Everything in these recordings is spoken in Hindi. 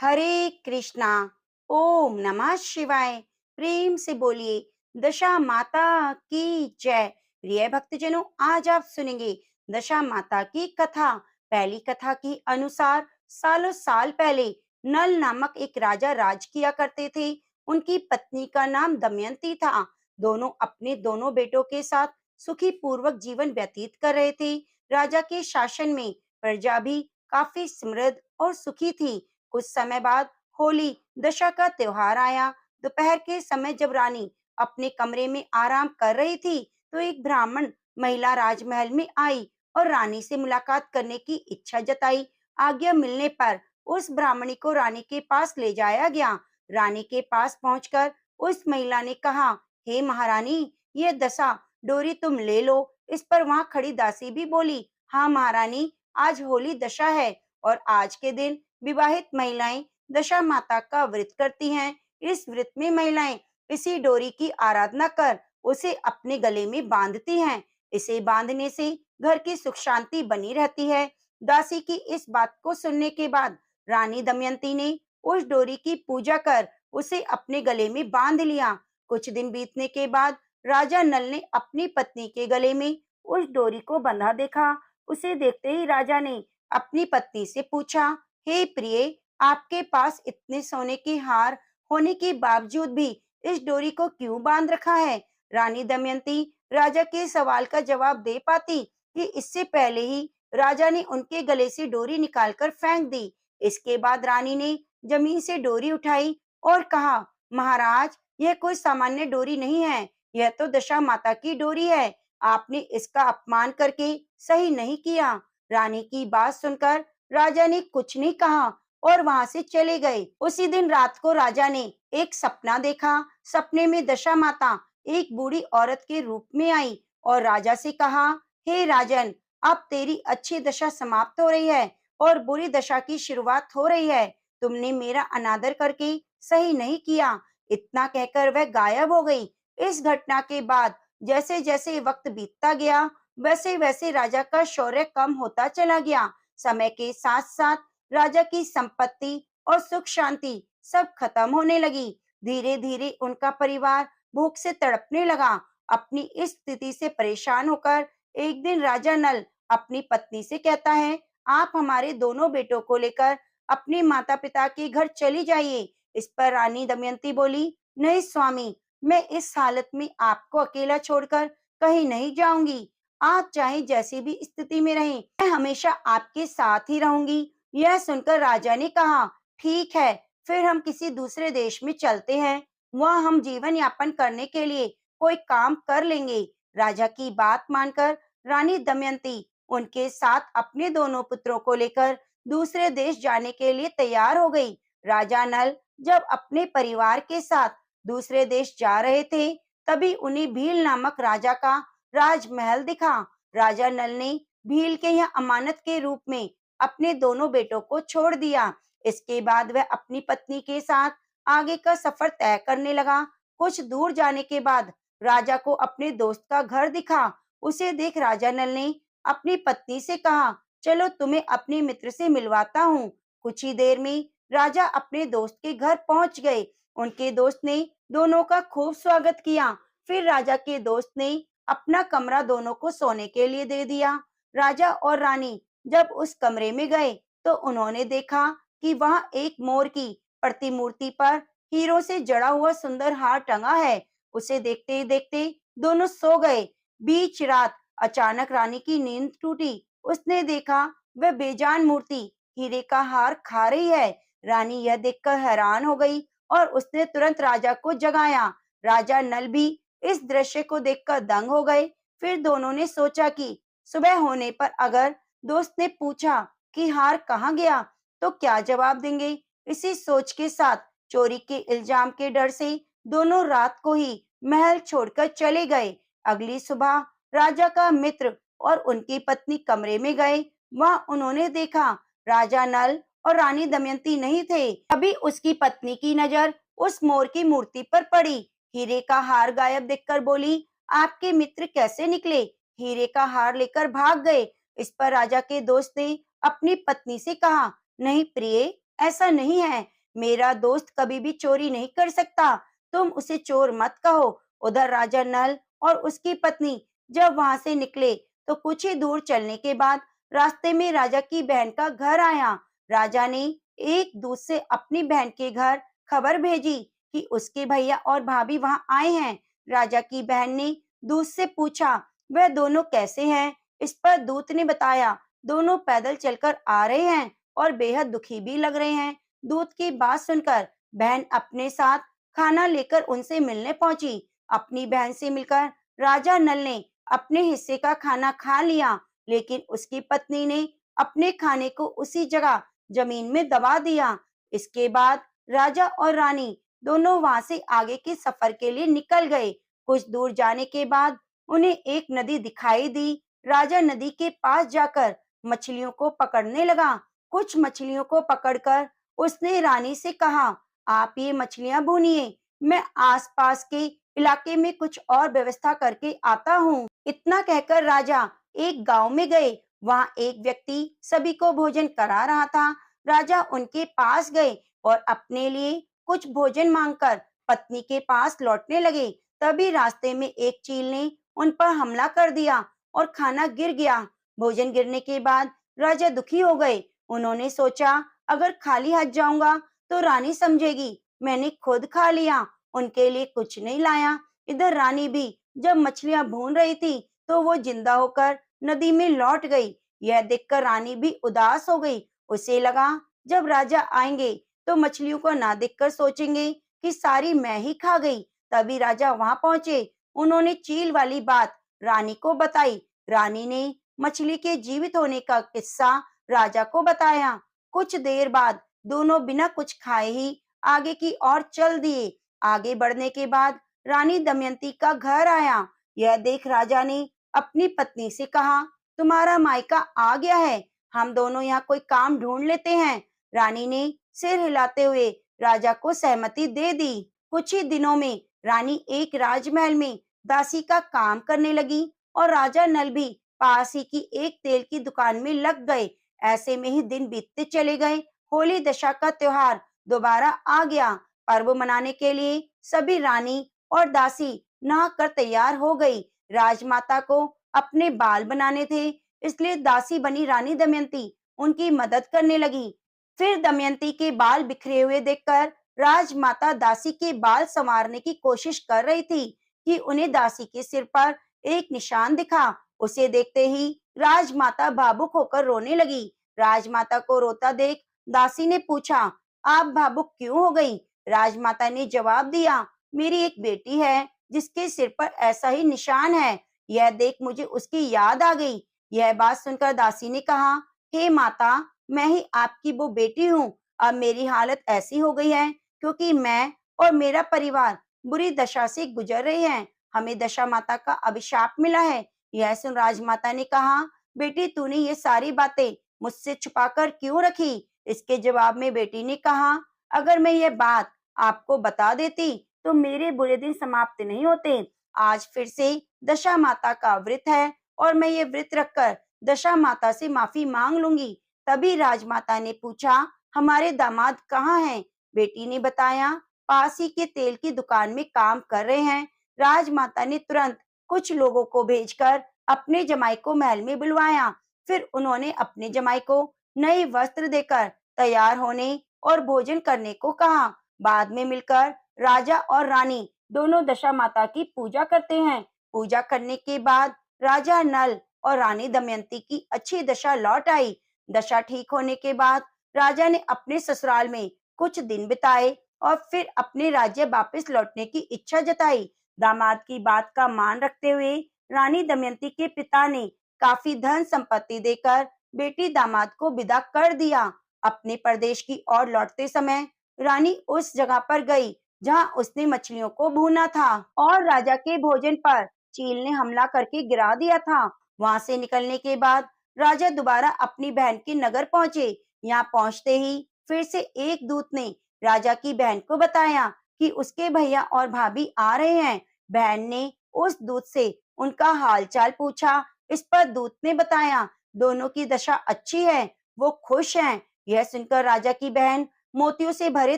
हरे कृष्णा। ओम नमः शिवाय। प्रेम से बोलिए दशा माता की जय। प्रिय भक्तजनों, आज आप सुनेंगे दशा माता की कथा। पहली कथा के अनुसार सालों साल पहले नल नामक एक राजा राज किया करते थे। उनकी पत्नी का नाम दमयंती था। दोनों अपने दोनों बेटों के साथ सुखी पूर्वक जीवन व्यतीत कर रहे थे। राजा के शासन में प्रजा भी काफी समृद्ध और सुखी थी। कुछ समय बाद होली दशा का त्योहार आया। दोपहर के समय जब रानी अपने कमरे में आराम कर रही थी, तो एक ब्राह्मण महिला राजमहल में आई और रानी से मुलाकात करने की इच्छा जताई। आज्ञा मिलने पर उस ब्राह्मणी को रानी के पास ले जाया गया। रानी के पास पहुंचकर उस महिला ने कहा, हे महारानी, ये दशा डोरी तुम ले लो। इस पर वहां खड़ी दासी भी बोली, हाँ महारानी, आज होली दशा है और आज के दिन विवाहित महिलाएं दशा माता का व्रत करती हैं। इस व्रत में महिलाएं इसी डोरी की आराधना कर उसे अपने गले में बांधती हैं। इसे बांधने से घर की सुख शांति बनी रहती है। दासी की इस बात को सुनने के बाद रानी दमयंती ने उस डोरी की पूजा कर उसे अपने गले में बांध लिया। कुछ दिन बीतने के बाद राजा नल ने अपनी पत्नी के गले में उस डोरी को बंधा देखा। उसे देखते ही राजा ने अपनी पत्नी से पूछा, हे प्रिय, आपके पास इतने सोने के हार होने के बावजूद भी इस डोरी को क्यों बांध रखा है? रानी दमयंती राजा के सवाल का जवाब दे पाती कि इससे पहले ही राजा ने उनके गले से डोरी निकालकर फेंक दी। इसके बाद रानी ने जमीन से डोरी उठाई और कहा, महाराज, यह कोई सामान्य डोरी नहीं है, यह तो दशा माता की डोरी है। आपने इसका अपमान करके सही नहीं किया। रानी की बात सुनकर राजा ने कुछ नहीं कहा और वहां से चले गए। उसी दिन रात को राजा ने एक सपना देखा। सपने में दशा माता एक बूढ़ी औरत के रूप में आई और राजा से कहा, हे राजन, अब तेरी अच्छी दशा समाप्त हो रही है और बुरी दशा की शुरुआत हो रही है। तुमने मेरा अनादर करके सही नहीं किया। इतना कहकर वह गायब हो गई। इस घटना के बाद जैसे जैसे वक्त बीतता गया, वैसे वैसे राजा का शौर्य कम होता चला गया। समय के साथ साथ राजा की संपत्ति और सुख शांति सब खत्म होने लगी। धीरे धीरे उनका परिवार भूख से तड़पने लगा। अपनी इस स्थिति से परेशान होकर एक दिन राजा नल अपनी पत्नी से कहता है, आप हमारे दोनों बेटों को लेकर अपने माता पिता के घर चली जाइए। इस पर रानी दमयंती बोली, नहीं स्वामी, मैं इस हालत में आपको अकेला छोड़कर कहीं नहीं जाऊंगी। आप चाहे जैसी भी स्थिति में रहें, मैं हमेशा आपके साथ ही रहूंगी। यह सुनकर राजा ने कहा, ठीक है, फिर हम किसी दूसरे देश में चलते हैं। वहाँ हम जीवन यापन करने के लिए कोई काम कर लेंगे। राजा की बात मानकर रानी दमयंती उनके साथ अपने दोनों पुत्रों को लेकर दूसरे देश जाने के लिए तैयार हो गई। राजा नल जब अपने परिवार के साथ दूसरे देश जा रहे थे, तभी उन्हें भील नामक राजा का राजमहल दिखा। राजा नल ने भील के यहाँ अमानत के रूप में अपने दोनों बेटों को छोड़ दिया। इसके बाद वह अपनी पत्नी के साथ आगे का सफर तय करने लगा। कुछ दूर जाने के बाद राजा को अपने दोस्त का घर दिखा। उसे देख राजा नल ने अपनी पत्नी से कहा, चलो तुम्हें अपने मित्र से मिलवाता हूँ। कुछ ही देर में राजा अपने दोस्त के घर पहुंच गए। उनके दोस्त ने दोनों का खूब स्वागत किया। फिर राजा के दोस्त ने अपना कमरा दोनों को सोने के लिए दे दिया। राजा और रानी जब उस कमरे में गए, तो उन्होंने देखा कि वहां एक मोर की प्रतिमूर्ति पर हीरों से जड़ा हुआ सुंदर हार टंगा है। उसे देखते ही देखते दोनों सो गए। बीच रात अचानक रानी की नींद टूटी। उसने देखा वह बेजान मूर्ति हीरे का हार खा रही है। रानी यह देखकर हैरान हो गई और उसने तुरंत राजा को जगाया। राजा नल भी इस दृश्य को देखकर दंग हो गए। फिर दोनों ने सोचा कि सुबह होने पर अगर दोस्त ने पूछा कि हार कहाँ गया, तो क्या जवाब देंगे। इसी सोच के साथ चोरी के इल्जाम के डर से दोनों रात को ही महल छोड़कर चले गए। अगली सुबह राजा का मित्र और उनकी पत्नी कमरे में गए। वहां उन्होंने देखा राजा नल और रानी दमयंती नहीं थे। तभी उसकी पत्नी की नजर उस मोर की मूर्ति पर पड़ी। हीरे का हार गायब देखकर बोली, आपके मित्र कैसे निकले? हीरे का हार लेकर भाग गए। इस पर राजा के दोस्त ने अपनी पत्नी से कहा, नहीं प्रिय, ऐसा नहीं है, मेरा दोस्त कभी भी चोरी नहीं कर सकता, तुम उसे चोर मत कहो। उधर राजा नल और उसकी पत्नी जब वहां से निकले तो कुछ ही दूर चलने के बाद रास्ते में राजा की बहन का घर आया। राजा ने एक दूत से अपनी बहन के घर खबर भेजी कि उसके भैया और भाभी वहां आए हैं। राजा की बहन ने दूत से पूछा, वह दोनों कैसे हैं? इस पर दूत ने बताया, दोनों पैदल चलकर आ रहे हैं और बेहद दुखी भी लग रहे हैं। दूत की बात सुनकर बहन अपने साथ खाना लेकर उनसे मिलने पहुंची। अपनी बहन से मिलकर राजा नल ने अपने हिस्से का खाना खा लिया, लेकिन उसकी पत्नी ने अपने खाने को उसी जगह जमीन में दबा दिया। इसके बाद राजा और रानी दोनों वहां से आगे के सफर के लिए निकल गए। कुछ दूर जाने के बाद उन्हें एक नदी दिखाई दी। राजा नदी के पास जाकर मछलियों को पकड़ने लगा। कुछ मछलियों को पकड़कर उसने रानी से कहा, आप ये मछलियां भूनिए, मैं आसपास के इलाके में कुछ और व्यवस्था करके आता हूँ। इतना कहकर राजा एक गांव में गए। वहां एक व्यक्ति सभी को भोजन करा रहा था। राजा उनके पास गए और अपने लिए कुछ भोजन मांगकर पत्नी के पास लौटने लगे। तभी रास्ते में एक चील ने उन पर हमला कर दिया और खाना गिर गया। भोजन गिरने के बाद राजा दुखी हो गए। उन्होंने सोचा, अगर खाली हाथ जाऊंगा तो रानी समझेगी मैंने खुद खा लिया, उनके लिए कुछ नहीं लाया। इधर रानी भी जब मछलियां भून रही थी तो वो जिंदा होकर नदी में लौट गई। यह देखकर रानी भी उदास हो गई। उसे लगा, जब राजा आएंगे तो मछलियों को ना देखकर सोचेंगे कि सारी मैं ही खा गई। तभी राजा वहां पहुंचे। उन्होंने चील वाली बात रानी को बताई। रानी ने मछली के जीवित होने का किस्सा राजा को बताया। कुछ देर बाद दोनों बिना कुछ खाए ही आगे की ओर चल दिए। आगे बढ़ने के बाद रानी दमयंती का घर आया। यह देख राजा ने अपनी पत्नी से कहा, तुम्हारा मायका आ गया है, हम दोनों यहाँ कोई काम ढूंढ लेते हैं। रानी ने सिर हिलाते हुए राजा को सहमति दे दी। कुछ ही दिनों में रानी एक राजमहल में दासी का काम करने लगी और राजा नल भी पास ही की एक तेल की दुकान में लग गए। ऐसे में ही दिन बीतते चले गए। होली दशा का त्योहार दोबारा आ गया। पर्व मनाने के लिए सभी रानी और दासी नहाकर तैयार हो गई। राजमाता को अपने बाल बनाने थे, इसलिए दासी बनी रानी दमयंती उनकी मदद करने लगी। फिर दमयंती के बाल बिखरे हुए देखकर राजमाता दासी के बाल संवारने की कोशिश कर रही थी कि उन्हें दासी के सिर पर एक निशान दिखा। उसे देखते ही राजमाता भावुक होकर रोने लगी। राजमाता को रोता देख दासी ने पूछा, आप भावुक क्यों हो गई? राजमाता ने जवाब दिया, मेरी एक बेटी है जिसके सिर पर ऐसा ही निशान है। यह देख मुझे उसकी याद आ गई। यह बात सुनकर दासी ने कहा, हे माता, मैं ही आपकी वो बेटी हूँ। अब मेरी हालत ऐसी हो गई है क्योंकि मैं और मेरा परिवार बुरी दशा से गुजर रहे हैं। हमें दशा माता का अभिशाप मिला है। यह सुन राजमाता ने कहा, बेटी तूने ये सारी बातें मुझसे छुपाकर क्यों रखी? इसके जवाब में बेटी ने कहा, अगर मैं ये बात आपको बता देती तो मेरे बुरे दिन समाप्त नहीं होते। आज फिर से दशा माता का व्रत है और मैं ये व्रत रखकर दशा माता से माफी मांग लूंगी। तभी राजमाता ने पूछा, हमारे दामाद कहाँ हैं? बेटी ने बताया, पास ही के तेल की दुकान में काम कर रहे हैं। राजमाता ने तुरंत कुछ लोगों को भेजकर अपने जमाई को महल में बुलवाया। फिर उन्होंने अपने जमाई को नए वस्त्र देकर तैयार होने और भोजन करने को कहा। बाद में मिलकर राजा और रानी दोनों दशा माता की पूजा करते हैं। पूजा करने के बाद राजा नल और रानी दमयंती की अच्छी दशा लौट आई। दशा ठीक होने के बाद राजा ने अपने ससुराल में कुछ दिन बिताए और फिर अपने राज्य वापस लौटने की इच्छा जताई। दामाद की बात का मान रखते हुए रानी दमयंती के पिता ने काफी धन संपत्ति देकर बेटी दामाद को विदा कर दिया। अपने प्रदेश की ओर लौटते समय रानी उस जगह पर गई जहां उसने मछलियों को भूना था और राजा के भोजन पर चील ने हमला करके गिरा दिया था। वहां से निकलने के बाद राजा दोबारा अपनी बहन के नगर पहुंचे। यहाँ पहुंचते ही फिर से एक दूत ने राजा की बहन को बताया कि उसके भैया और भाभी आ रहे हैं। बहन ने उस दूत से उनका हालचाल पूछा। इस पर दूत ने बताया, दोनों की दशा अच्छी है, वो खुश हैं। यह सुनकर राजा की बहन मोतियों से भरे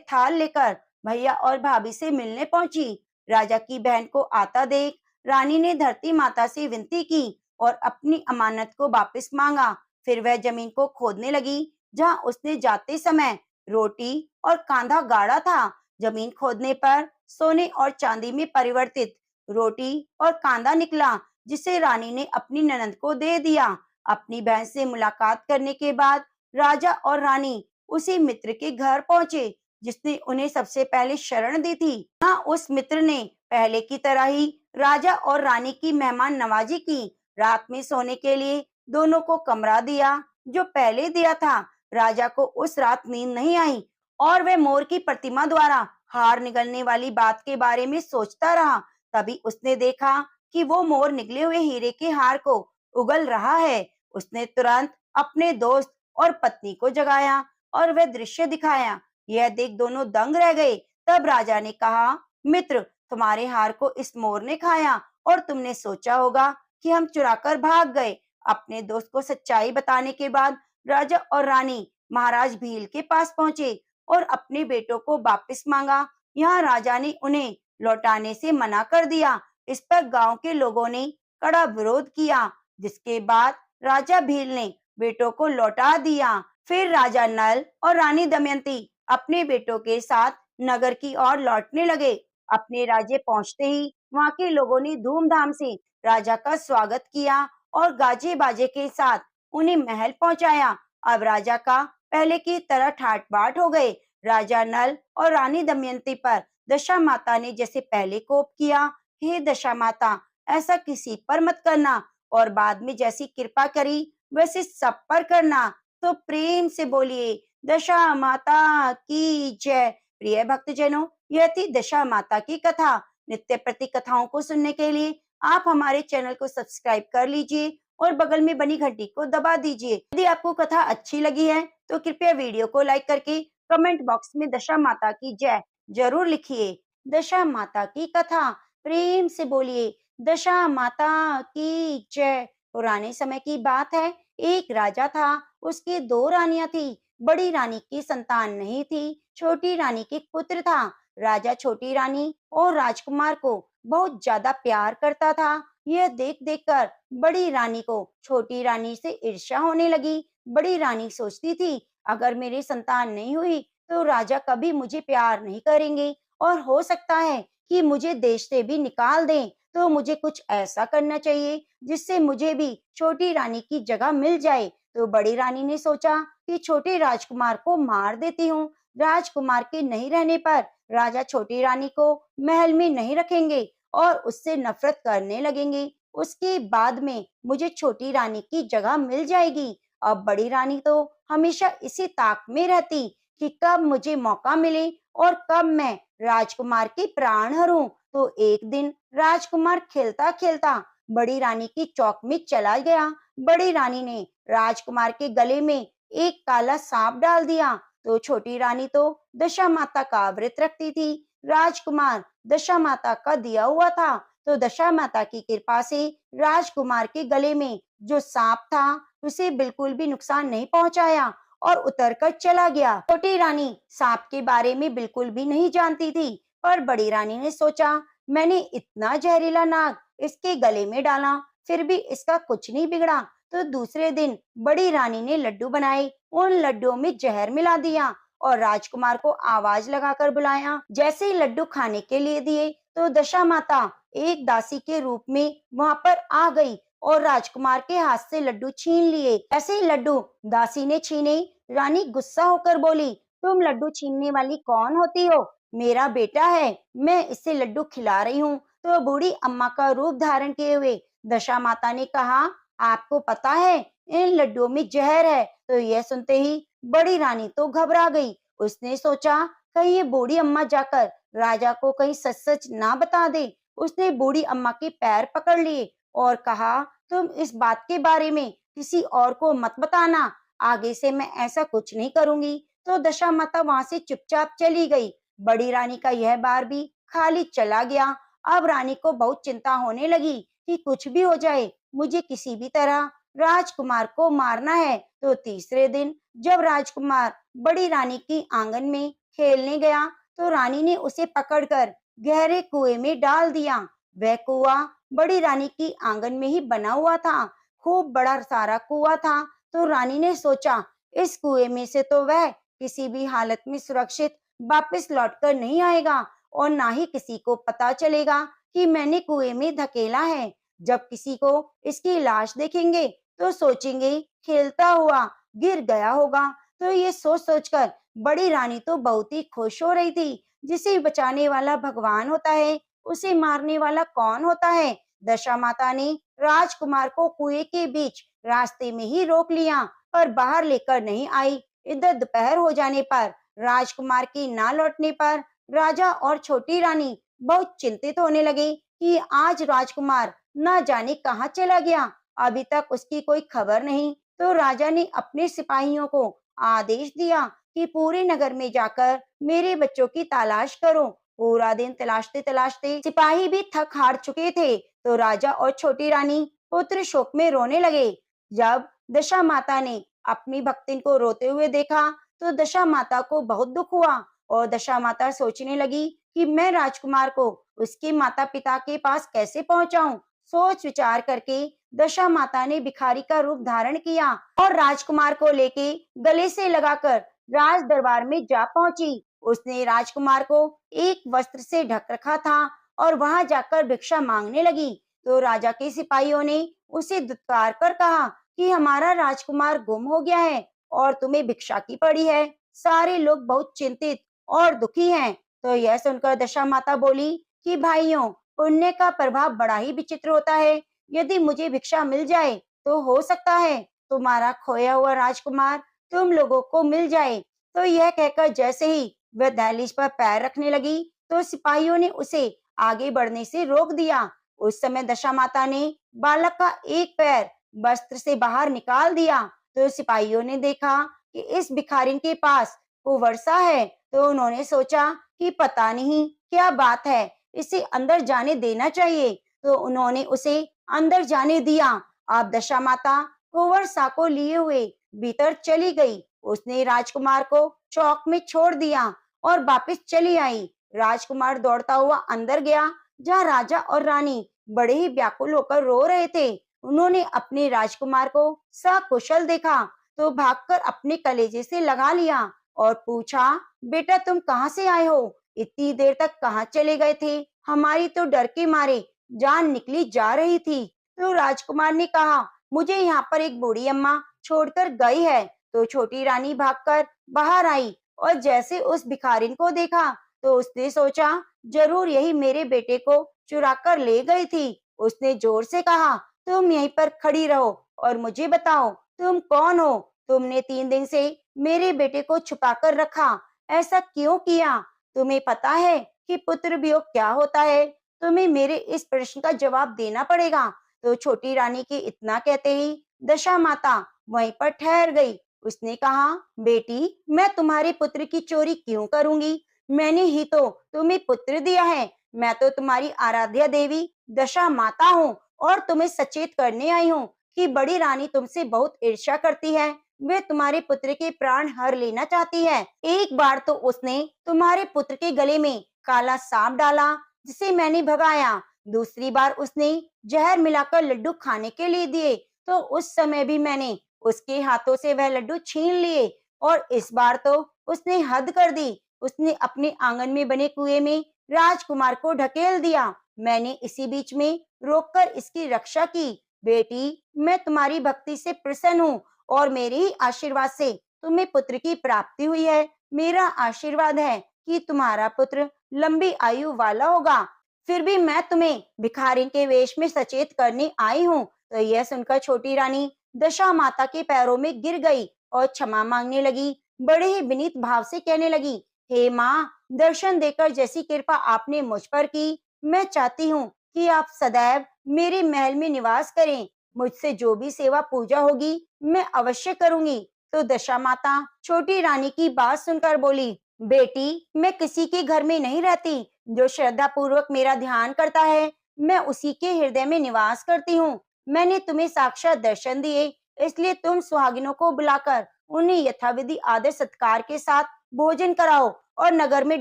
थाल लेकर भैया और भाभी से मिलने पहुंची। राजा की बहन को आता देख रानी ने धरती माता से विनती की और अपनी अमानत को वापस मांगा। फिर वह जमीन को खोदने लगी जहां उसने जाते समय रोटी और कांधा गाड़ा था। जमीन खोदने पर सोने और चांदी में परिवर्तित रोटी और कांधा निकला, जिसे रानी ने अपनी ननद को दे दिया। अपनी बहन से मुलाकात करने के बाद राजा और रानी उसी मित्र के घर पहुंचे जिसने उन्हें सबसे पहले शरण दी थी। हाँ, उस मित्र ने पहले की तरह ही राजा और रानी की मेहमान नवाजी की। रात में सोने के लिए दोनों को कमरा दिया जो पहले दिया था। राजा को उस रात नींद नहीं आई और वह मोर की प्रतिमा द्वारा हार निगलने वाली बात के बारे में सोचता रहा। तभी उसने देखा कि वो मोर निकले हुए हीरे के हार को उगल रहा है। उसने तुरंत अपने दोस्त और पत्नी को जगाया और वह दृश्य दिखाया। यह देख दोनों दंग रह गए। तब राजा ने कहा, मित्र, तुम्हारे हार को इस मोर ने खाया और तुमने सोचा होगा कि हम चुराकर भाग गए। अपने दोस्त को सच्चाई बताने के बाद राजा और रानी महाराज भील के पास पहुंचे और अपने बेटों को वापस मांगा। यहाँ राजा ने उन्हें लौटाने से मना कर दिया। इस पर गांव के लोगों ने कड़ा विरोध किया, जिसके बाद राजा भील ने बेटों को लौटा दिया। फिर राजा नल और रानी दमयंती अपने बेटों के साथ नगर की ओर लौटने लगे। अपने राज्य पहुंचते ही वहां के लोगों ने धूमधाम से राजा का स्वागत किया और गाजे बाजे के साथ उन्हें महल पहुंचाया। अब राजा का पहले की तरह ठाट बाट हो गए। राजा नल और रानी दमयंती पर दशा माता ने जैसे पहले कोप किया, हे दशा माता, ऐसा किसी पर मत करना और बाद में जैसी कृपा करी वैसे सब पर करना। तो प्रेम से बोलिए, दशा माता की जय। प्रिय भक्तजनों, यह थी दशा माता की कथा। नित्य प्रति कथाओं को सुनने के लिए आप हमारे चैनल को सब्सक्राइब कर लीजिए और बगल में बनी घंटी को दबा दीजिए। यदि आपको कथा अच्छी लगी है तो कृपया वीडियो को लाइक करके कमेंट बॉक्स में दशा माता की जय जरूर लिखिए। दशा माता की कथा, प्रेम से बोलिए, दशा माता की जय। पुराने समय की बात है, एक राजा था, उसकी दो रानियां थी। बड़ी रानी की संतान नहीं थी, छोटी रानी के पुत्र था। राजा छोटी रानी और राजकुमार को बहुत ज्यादा प्यार करता था। यह देख देखकर बड़ी रानी को छोटी रानी से ईर्ष्या होने लगी। बड़ी रानी सोचती थी, अगर मेरी संतान नहीं हुई तो राजा कभी मुझे प्यार नहीं करेंगे और हो सकता है कि मुझे देश से भी निकाल दें। तो मुझे कुछ ऐसा करना चाहिए जिससे मुझे भी छोटी रानी की जगह मिल जाए। तो बड़ी रानी ने सोचा कि छोटे राजकुमार को मार देती हूँ। राजकुमार के नहीं रहने पर राजा छोटी रानी को महल में नहीं रखेंगे और उससे नफरत करने लगेंगे। उसके बाद में मुझे छोटी रानी की जगह मिल जाएगी। अब बड़ी रानी तो हमेशा इसी ताक में रहती कि कब मुझे मौका मिले और कब मैं राजकुमार के प्राण हरूं। तो एक दिन राजकुमार खेलता खेलता बड़ी रानी की चौक में चला गया। बड़ी रानी ने राजकुमार के गले में एक काला सांप डाल दिया। तो छोटी रानी तो दशा माता का व्रत रखती थी। राजकुमार दशा माता का दिया हुआ था। तो दशा माता की कृपा से राजकुमार के गले में जो सांप था उसे बिल्कुल भी नुकसान नहीं पहुंचाया और उतरकर चला गया। छोटी रानी सांप के बारे में बिल्कुल भी नहीं जानती थी, पर बड़ी रानी ने सोचा, मैंने इतना जहरीला नाग इसके गले में डाला, फिर भी इसका कुछ नहीं बिगड़ा। तो दूसरे दिन बड़ी रानी ने लड्डू बनाए, उन लड्डुओं में जहर मिला दिया और राजकुमार को आवाज लगाकर बुलाया। जैसे ही लड्डू खाने के लिए दिए तो दशा माता एक दासी के रूप में वहां पर आ गई और राजकुमार के हाथ से लड्डू छीन लिए। ऐसे ही लड्डू दासी ने छीने, रानी गुस्सा होकर बोली, तुम लड्डू छीनने वाली कौन होती हो? मेरा बेटा है, मैं इसे लड्डू खिला रही हूँ। तो बूढ़ी अम्मा का रूप धारण किए हुए दशा माता ने कहा, आपको पता है इन लड्डुओं में जहर है। तो यह सुनते ही बड़ी रानी तो घबरा गई। उसने सोचा, कहीं ये बूढ़ी अम्मा जाकर राजा को कहीं सच सच ना बता दे। उसने बूढ़ी अम्मा के पैर पकड़ लिए और कहा, तुम इस बात के बारे में किसी और को मत बताना, आगे से मैं ऐसा कुछ नहीं करूंगी। तो दशा माता वहां से चुपचाप चली गई। बड़ी रानी का यह बार भी खाली चला गया। अब रानी को बहुत चिंता होने लगी कि कुछ भी हो जाए, मुझे किसी भी तरह राजकुमार को मारना है। तो तीसरे दिन जब राजकुमार बड़ी रानी की आंगन में खेलने गया तो रानी ने उसे पकड़कर गहरे कुएं में डाल दिया। वह कुआं बड़ी रानी की आंगन में ही बना हुआ था। खूब बड़ा सारा कुआं था। तो रानी ने सोचा, इस कुएं में से तो वह किसी भी हालत में सुरक्षित वापस लौटकर नहीं आएगा और ना ही किसी को पता चलेगा कि मैंने कुएं में धकेला है। जब किसी को इसकी लाश देखेंगे तो सोचेंगे खेलता हुआ गिर गया होगा। तो ये सोच सोचकर बड़ी रानी तो बहुत ही खुश हो रही थी। जिसे बचाने वाला भगवान होता है, उसे मारने वाला कौन होता है। दशा माता ने राजकुमार को कुएं के बीच रास्ते में ही रोक लिया और बाहर लेकर नहीं आई। इधर दोपहर हो जाने पर राजकुमार के ना लौटने पर राजा और छोटी रानी बहुत चिंतित होने लगे कि आज राजकुमार ना जाने कहाँ चला गया। अभी तक उसकी कोई खबर नहीं। तो राजा ने अपने सिपाहियों को आदेश दिया कि पूरे नगर में जाकर मेरे बच्चों की तलाश करो। पूरा दिन तलाशते तलाशते सिपाही भी थक हार चुके थे। तो राजा और छोटी रानी पुत्र शोक में रोने लगे। जब दशा माता ने अपनी भक्तिन को रोते हुए देखा तो दशा माता को बहुत दुख हुआ और दशा माता सोचने लगी कि मैं राजकुमार को उसके माता पिता के पास कैसे पहुंचाऊं। सोच विचार करके दशा माता ने भिखारी का रूप धारण किया और राजकुमार को लेके गले से लगाकर राज दरबार में जा पहुंची। उसने राजकुमार को एक वस्त्र से ढक रखा था और वहां जाकर भिक्षा मांगने लगी। तो राजा के सिपाहियों ने उसे दुत्कार कर कहा कि हमारा राजकुमार गुम हो गया है और तुम्हें भिक्षा की पड़ी है। सारे लोग बहुत चिंतित और दुखी हैं। तो यह सुनकर दशा माता बोली कि भाइयों, पुण्य का प्रभाव बड़ा ही विचित्र होता है। यदि मुझे भिक्षा मिल जाए तो हो सकता है तुम्हारा खोया हुआ राजकुमार तुम लोगों को मिल जाए। तो यह कहकर जैसे ही वह दहलीज पर पैर रखने लगी तो सिपाहियों ने उसे आगे बढ़ने से रोक दिया। उस समय दशा माता ने बालक का एक पैर वस्त्र से बाहर निकाल दिया। तो सिपाहियों ने देखा कि इस भिखारिन के पास कुवर्सा है। तो उन्होंने सोचा कि पता नहीं क्या बात है, इसे अंदर जाने देना चाहिए। तो उन्होंने उसे अंदर जाने दिया। अब दशा माता कुंवरसा को लिए हुए भीतर चली गई। उसने राजकुमार को चौक में छोड़ दिया और वापस चली आई। राजकुमार दौड़ता हुआ अंदर गया जहाँ राजा और रानी बड़े ही व्याकुल होकर रो रहे थे। उन्होंने अपने राजकुमार को सकुशल देखा तो भागकर अपने कलेजे से लगा लिया और पूछा, बेटा तुम कहाँ से आए हो? इतनी देर तक कहाँ चले गए थे? हमारी तो डर के मारे जान निकली जा रही थी। तो राजकुमार ने कहा, मुझे यहाँ पर एक बूढ़ी अम्मा छोड़कर गई है। तो छोटी रानी भागकर बाहर आई और जैसे उस भिखारिन को देखा तो उसने सोचा, जरूर यही मेरे बेटे को चुरा कर ले गई थी। उसने जोर से कहा, तुम यहीं पर खड़ी रहो और मुझे बताओ तुम कौन हो? तुमने 3 दिन से मेरे बेटे को छुपा कर रखा, ऐसा क्यों किया? तुम्हें पता है कि पुत्र वियोग क्या होता है? तुम्हें मेरे इस प्रश्न का जवाब देना पड़ेगा। तो छोटी रानी के इतना कहते ही दशा माता वहीं पर ठहर गई। उसने कहा, बेटी मैं तुम्हारे पुत्र की चोरी क्यों करूंगी? मैंने ही तो तुम्हें पुत्र दिया है। मैं तो तुम्हारी आराध्या देवी दशा माता हूँ और तुम्हें सचेत करने आई हूँ कि बड़ी रानी तुमसे बहुत ईर्ष्या करती है। वे तुम्हारे पुत्र के प्राण हर लेना चाहती है। एक बार तो उसने तुम्हारे पुत्र के गले में काला सांप डाला जिसे मैंने भगाया। दूसरी बार उसने जहर मिलाकर लड्डू खाने के लिए दिए तो उस समय भी मैंने उसके हाथों से वह लड्डू छीन लिए। और इस बार तो उसने हद कर दी। उसने अपने आंगन में बने कुएं में राजकुमार को ढकेल दिया। मैंने इसी बीच में रोककर इसकी रक्षा की। बेटी मैं तुम्हारी भक्ति से प्रसन्न हूँ और मेरे ही आशीर्वाद से तुम्हें पुत्र की प्राप्ति हुई है। मेरा आशीर्वाद है कि तुम्हारा पुत्र लंबी आयु वाला होगा। फिर भी मैं तुम्हें भिखारिन के वेश में सचेत करने आई हूँ। तो यह सुनकर छोटी रानी दशा माता के पैरों में गिर गई और क्षमा मांगने लगी। बड़े ही विनीत भाव से कहने लगी, हे माँ, दर्शन देकर जैसी कृपा आपने मुझ पर की, मैं चाहती हूँ कि आप सदैव मेरे महल में निवास करें। मुझसे जो भी सेवा पूजा होगी मैं अवश्य करूंगी। तो दशा माता छोटी रानी की बात सुनकर बोली, बेटी मैं किसी के घर में नहीं रहती। जो श्रद्धा पूर्वक मेरा ध्यान करता है मैं उसी के हृदय में निवास करती हूँ। मैंने तुम्हें साक्षात दर्शन दिए, इसलिए तुम सुहागिनों को बुलाकर उन्हें यथाविधि आदर सत्कार के साथ भोजन कराओ और नगर में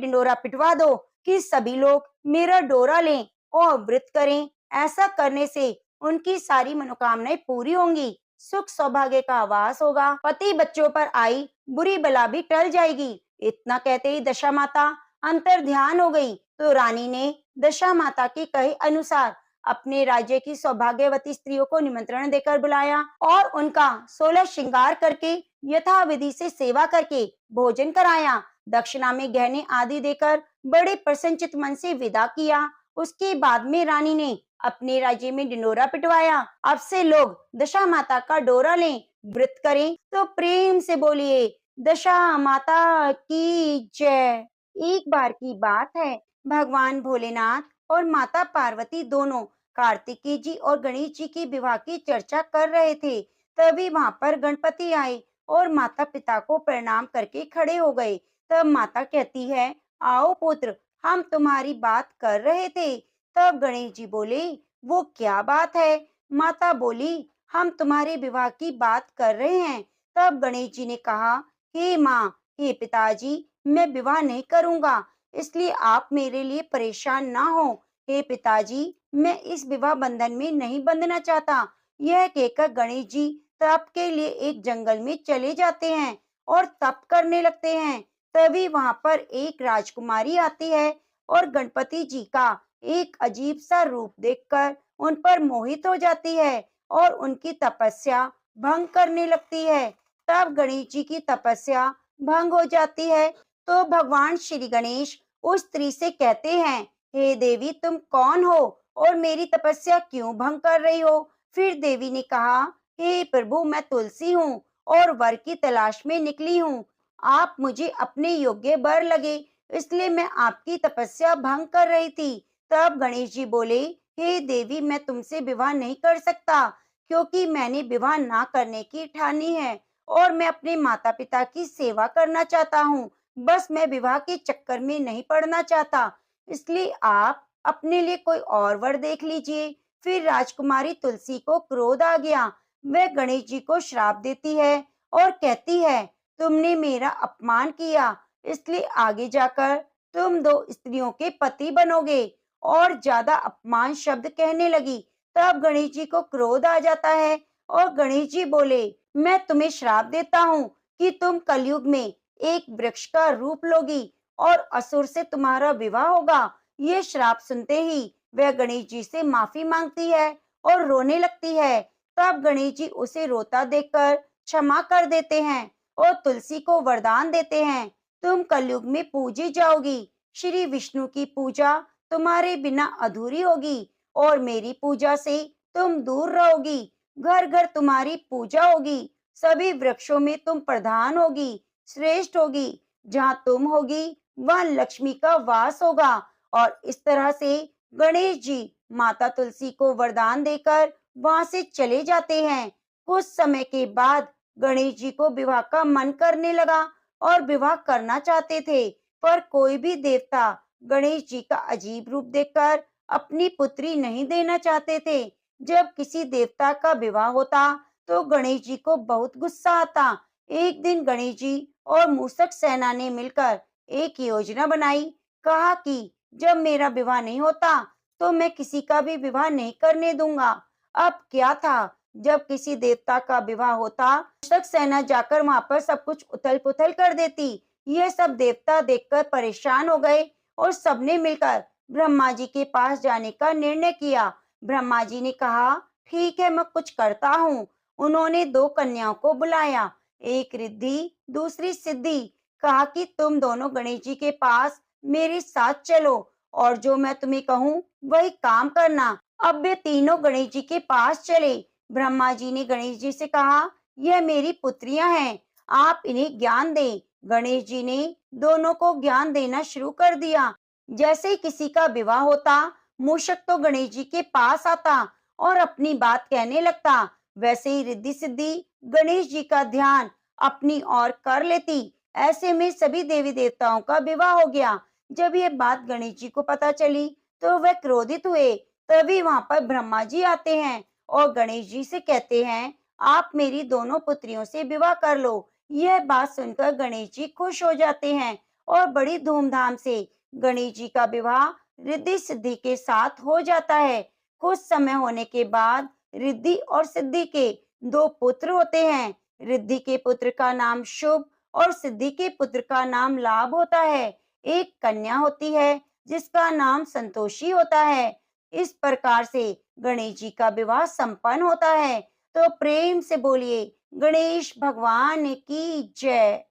ढिंडोरा पिटवा दो कि सभी लोग मेरा डोरा लें और व्रत करें। ऐसा करने से उनकी सारी मनोकामनाएं पूरी होंगी, सुख सौभाग्य का आवास होगा, पति बच्चों पर आई बुरी बला भी टल जाएगी। इतना कहते ही दशा माता अंतर ध्यान हो गई। तो रानी ने दशा माता के कहे अनुसार अपने राज्य की सौभाग्यवती स्त्रियों को निमंत्रण देकर बुलाया और उनका 16 श्रृंगार करके यथाविधि से सेवा करके भोजन कराया। दक्षिणा में गहने आदि देकर बड़े प्रसन्नचित मन से विदा किया। उसके बाद में रानी ने अपने राज्य में ढिंडोरा पिटवाया। अब से लोग दशा माता का डोरा लें, व्रत करें। तो प्रेम से बोलिए दशा माता की जय। एक बार की बात है, भगवान भोलेनाथ और माता पार्वती दोनों कार्तिकेय जी और गणेश जी के विवाह की चर्चा कर रहे थे। तभी वहां पर गणपति आए और माता पिता को प्रणाम करके खड़े हो गए। तब माता कहती है, आओ पुत्र, हम तुम्हारी बात कर रहे थे। तब गणेश जी बोले, वो क्या बात है? माता बोली, हम तुम्हारे विवाह की बात कर रहे हैं। तब गणेश जी ने कहा, हे माँ, हे पिताजी, मैं विवाह नहीं करूंगा, इसलिए आप मेरे लिए परेशान ना हो। हे पिताजी, मैं इस विवाह बंधन में नहीं बंधना चाहता। यह कहकर गणेश जी तप के लिए एक जंगल में चले जाते हैं और तप करने लगते हैं। तभी वहां पर एक राजकुमारी आती है और गणपति जी का एक अजीब सा रूप देखकर उन पर मोहित हो जाती है और उनकी तपस्या भंग करने लगती है। तब गणेश जी की तपस्या भंग हो जाती है। तो भगवान श्री गणेश उस स्त्री से कहते हैं, हे देवी, तुम कौन हो और मेरी तपस्या क्यों भंग कर रही हो? फिर देवी ने कहा, हे प्रभु, मैं तुलसी हूँ और वर की तलाश में निकली हूँ। आप मुझे अपने योग्य वर लगे, इसलिए मैं आपकी तपस्या भंग कर रही थी। तब गणेश जी बोले, हे देवी, मैं तुमसे विवाह नहीं कर सकता, क्योंकि मैंने विवाह ना करने की ठानी है और मैं अपने माता पिता की सेवा करना चाहता हूँ। बस मैं विवाह के चक्कर में नहीं पड़ना चाहता, इसलिए आप अपने लिए कोई और वर देख लीजिए। फिर राजकुमारी तुलसी को क्रोध आ गया। वह गणेश जी को श्राप देती है और कहती है, तुमने मेरा अपमान किया, इसलिए आगे जाकर तुम दो स्त्रियों के पति बनोगे। और ज्यादा अपमान शब्द कहने लगी। तब गणेश जी को क्रोध आ जाता है और गणेश जी बोले, मैं तुम्हें श्राप देता हूँ कि तुम कलयुग में एक वृक्ष का रूप लोगी और असुर से तुम्हारा विवाह होगा। ये श्राप सुनते ही वह गणेश जी से माफी मांगती है और रोने लगती है। तब गणेश जी उसे रोता देखकर क्षमा कर देते हैं और तुलसी को वरदान देते हैं, तुम कलयुग में पूजी जाओगी। श्री विष्णु की पूजा तुम्हारे बिना अधूरी होगी और मेरी पूजा से तुम दूर रहोगी। घर घर तुम्हारी पूजा होगी, सभी वृक्षों में तुम प्रधान होगी, श्रेष्ठ होगी। जहाँ तुम होगी वहाँ लक्ष्मी का वास होगा। और इस तरह से गणेश जी माता तुलसी को वरदान देकर वहां से चले जाते हैं। कुछ समय के बाद गणेश जी को विवाह का मन करने लगा और विवाह करना चाहते थे, पर कोई भी देवता गणेश जी का अजीब रूप देखकर अपनी पुत्री नहीं देना चाहते थे। जब किसी देवता का विवाह होता तो गणेश जी को बहुत गुस्सा आता। एक दिन गणेश जी और मूषक सेना ने मिलकर एक योजना बनाई। कहा कि जब मेरा विवाह नहीं होता तो मैं किसी का भी विवाह नहीं करने दूंगा। अब क्या था, जब किसी देवता का विवाह होता, मूषक सेना जाकर वहां पर सब कुछ उथल पुथल कर देती। यह सब देवता देखकर परेशान हो गए और सबने मिलकर ब्रह्मा जी के पास जाने का निर्णय किया। ब्रह्मा जी ने कहा, ठीक है, मैं कुछ करता हूँ। उन्होंने दो कन्याओं को बुलाया, एक रिद्धि, दूसरी सिद्धि। कहा कि तुम दोनों गणेश जी के पास मेरे साथ चलो और जो मैं तुम्हें कहूँ वही काम करना। अब वे तीनों गणेश जी के पास चले। ब्रह्मा जी ने गणेश जी से कहा, यह मेरी पुत्रियां हैं, आप इन्हें ज्ञान दें। गणेश जी ने दोनों को ज्ञान देना शुरू कर दिया। जैसे ही किसी का विवाह होता, मूषक तो गणेश जी के पास आता और अपनी बात कहने लगता। वैसे ही रिद्धि सिद्धि गणेश जी का ध्यान अपनी ओर कर लेती। ऐसे में सभी देवी देवताओं का विवाह हो गया। जब ये बात गणेश जी को पता चली तो वह क्रोधित हुए। तभी वहां पर ब्रह्मा जी आते हैं और गणेश जी से कहते हैं, आप मेरी दोनों पुत्रियों से विवाह कर लो। यह बात सुनकर गणेश जी खुश हो जाते हैं और बड़ी धूमधाम से गणेश जी का विवाह रिद्धि सिद्धि के साथ हो जाता है। कुछ समय होने के बाद रिद्धि और सिद्धि के दो पुत्र होते हैं। रिद्धि के पुत्र का नाम शुभ और सिद्धि के पुत्र का नाम लाभ होता है। एक कन्या होती है जिसका नाम संतोषी होता है। इस प्रकार से गणेश जी का विवाह संपन्न होता है। तो प्रेम से बोलिए गणेश भगवान की जय।